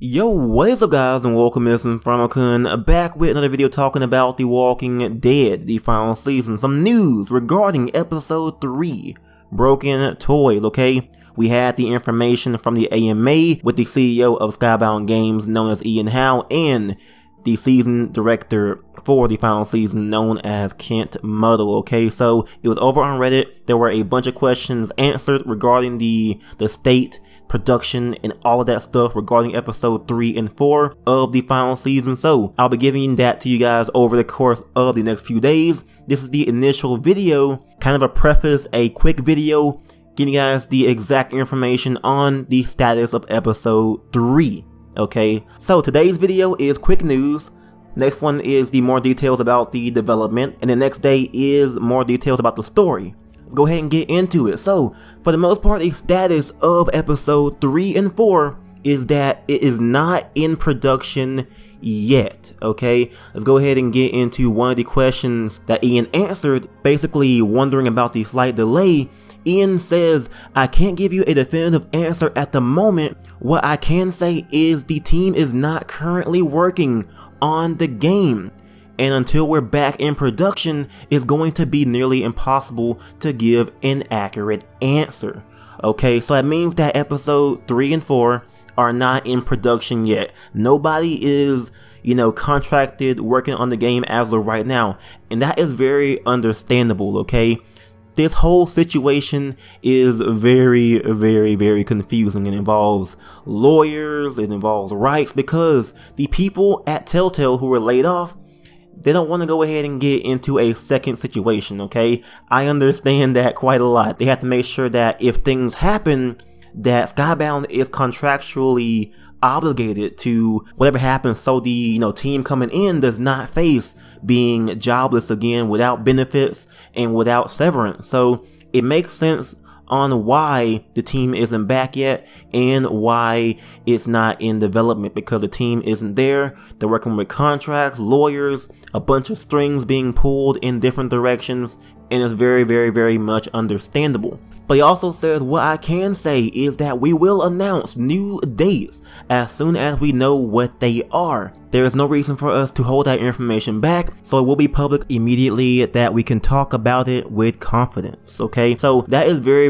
Yo, what is up guys, and welcome to InfernoKun, back with another video talking about The Walking Dead, the final season. Some news regarding episode 3, Broken Toys, okay? We had the information from the AMA with the CEO of Skybound Games known as Ian Howe and the season director for the final season known as Kent Muddle, okay? So it was over on Reddit. There were a bunch of questions answered regarding the state, production, and all of that stuff regarding episode 3 and 4 of the final season. So I'll be giving that to you guys over the course of the next few days. This is the initial video, kind of a preface, a quick video giving you guys the exact information on the status of episode 3. Okay, so today's video is quick news. Next one is the more details about the development, and the next day is more details about the story. Go ahead and get into it. So for the most part, the status of episode 3 and 4 is that it is not in production yet. Okay, let's go ahead and get into one of the questions that Ian answered, basically wondering about the slight delay. Ian says, I can't give you a definitive answer at the moment. What I can say is the team is not currently working on the game, and until we're back in production, it's going to be nearly impossible to give an accurate answer. Okay, so that means that episode 3 and 4 are not in production yet. Nobody is, contracted working on the game as of right now, and that is very understandable, okay? This whole situation is very, very confusing. It involves lawyers, it involves rights, because the people at Telltale who were laid off, they don't want to go ahead and get into a second situation, okay? I understand that quite a lot. They have to make sure that if things happen, that Skybound is contractually obligated to whatever happens, so the team coming in does not face being jobless again without benefits and without severance. So it makes sense on why the team isn't back yet and why it's not in development, because the team isn't there. They're working with contracts, lawyers, a bunch of strings being pulled in different directions, and it's very much understandable. But he also says, what I can say is that we will announce new dates as soon as we know what they are. There is no reason for us to hold that information back, so it will be public immediately that we can talk about it with confidence, okay? So that is very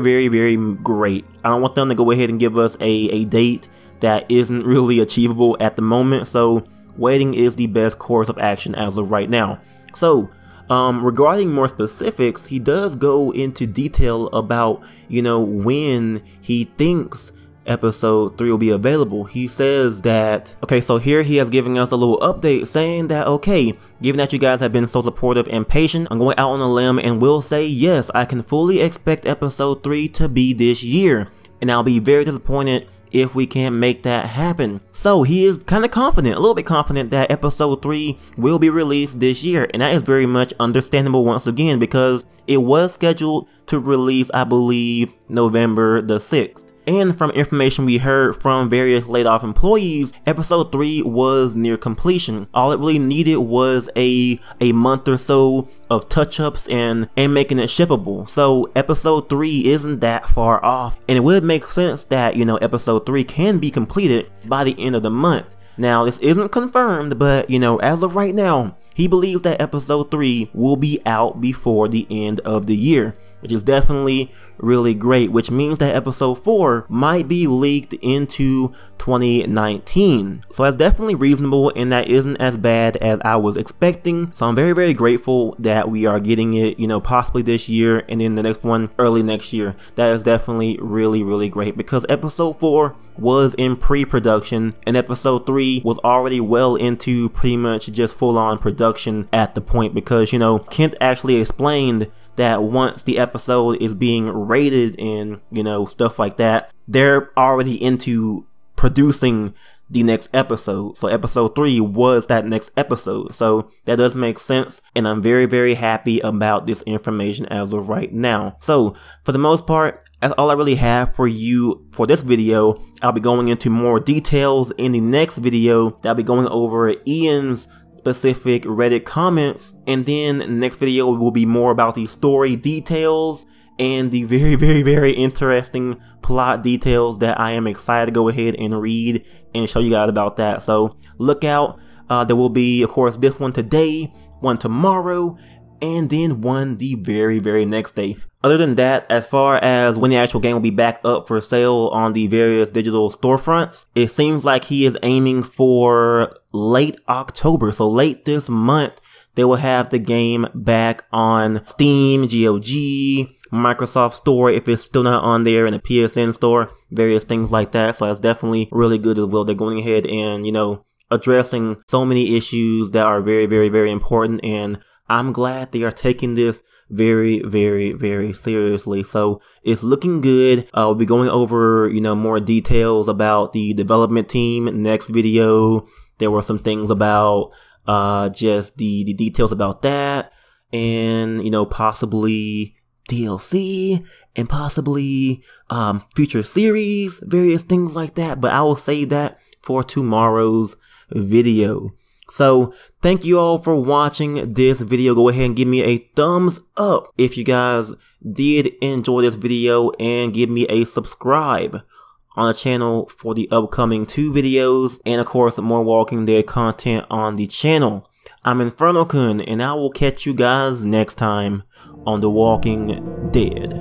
great. I don't want them to go ahead and give us a date that isn't really achievable at the moment, so waiting is the best course of action as of right now. So regarding more specifics, he does go into detail about, when he thinks episode 3 will be available. He says that, okay, so here he has given us a little update saying that, okay, given that you guys have been so supportive and patient, I'm going out on a limb and will say, yes, I can fully expect episode 3 to be this year, and I'll be very disappointed if we can't make that happen. So he is kind of confident, a little bit confident, that episode 3 will be released this year, and that is very much understandable once again, because it was scheduled to release, I believe, November the 6th. And from information we heard from various laid off employees, episode 3 was near completion. All it really needed was a month or so of touch-ups and making it shippable. So episode 3 isn't that far off, and it would make sense that, episode 3 can be completed by the end of the month. Now, this isn't confirmed, but, as of right now, he believes that episode 3 will be out before the end of the year, which is definitely really great, which means that episode 4 might be leaked into 2019. So that's definitely reasonable, and that isn't as bad as I was expecting. So I'm very grateful that we are getting it, possibly this year, and then the next one early next year. That is definitely really great, because episode 4 was in pre-production, and episode 3 was already well into pretty much just full-on production at the point, because, Kent actually explained that once the episode is being rated and, stuff like that, they're already into producing the next episode. So episode 3 was that next episode. So that does make sense, and I'm very happy about this information as of right now. So for the most part, that's all I really have for you for this video. I'll be going into more details in the next video. I'll be going over Ian's specific Reddit comments, and then the next video will be more about the story details and the very interesting plot details that I am excited to go ahead and read and show you guys about that. So look out. There will be, of course, this one today, one tomorrow, and then one the very next day. Other than that, as far as when the actual game will be back up for sale on the various digital storefronts, it seems like he is aiming for late October. So late this month, they will have the game back on Steam, GOG, Microsoft Store if it's still not on there, in the PSN Store, various things like that. So that's definitely really good as well. They're going ahead and, you know, addressing so many issues that are very important, and I'm glad they are taking this very seriously. So it's looking good. We'll be going over, you know, more details about the development team next video. There were some things about just the details about that, and, you know, possibly DLC and possibly future series, various things like that, but I will save that for tomorrow's video. So thank you all for watching this video. Go ahead and give me a thumbs up if you guys did enjoy this video, and give me a subscribe on the channel for the upcoming 2 videos, and of course more Walking Dead content on the channel. I'm InfernoKun, and I will catch you guys next time on The Walking Dead.